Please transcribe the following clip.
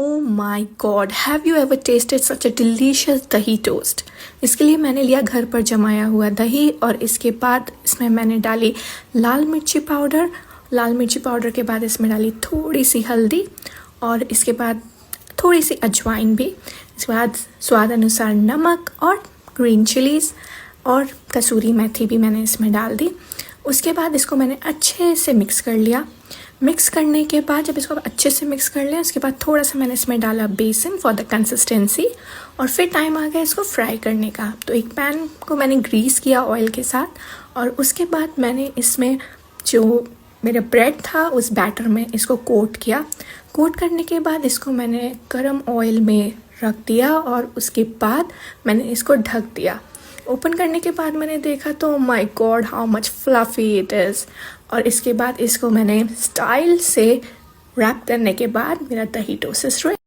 O my god, have you ever tasted such a delicious dahi toast. इसके लिए मैंने लिया घर पर जमाया हुआ दही और इसके बाद इसमें मैंने डाली लाल मिर्ची पाउडर। लाल मिर्ची पाउडर के बाद इसमें डाली थोड़ी सी हल्दी और इसके बाद थोड़ी सी अजवाइन भी। इसके बाद स्वाद अनुसार नमक और ग्रीन चिलीज़ और कसूरी मेथी भी मैंने इसमें डाल दी। उसके बाद इसको मैंने अच्छे से मिक्स कर लिया। मिक्स करने के बाद जब इसको अच्छे से मिक्स कर लिया उसके बाद थोड़ा सा मैंने इसमें डाला बेसन फॉर द कंसिस्टेंसी और फिर टाइम आ गया इसको फ्राई करने का। तो एक पैन को मैंने ग्रीस किया ऑयल के साथ और उसके बाद मैंने इसमें जो मेरा ब्रेड था उस बैटर में इसको कोट किया। कोट करने के बाद इसको मैंने गरम ऑयल में रख दिया और उसके बाद मैंने इसको ढक दिया। ओपन करने के बाद मैंने देखा तो my God how much fluffy it is. और इसके बाद इसको मैंने स्टाइल से रैप करने के बाद मेरा दही टोस्ट रेडी।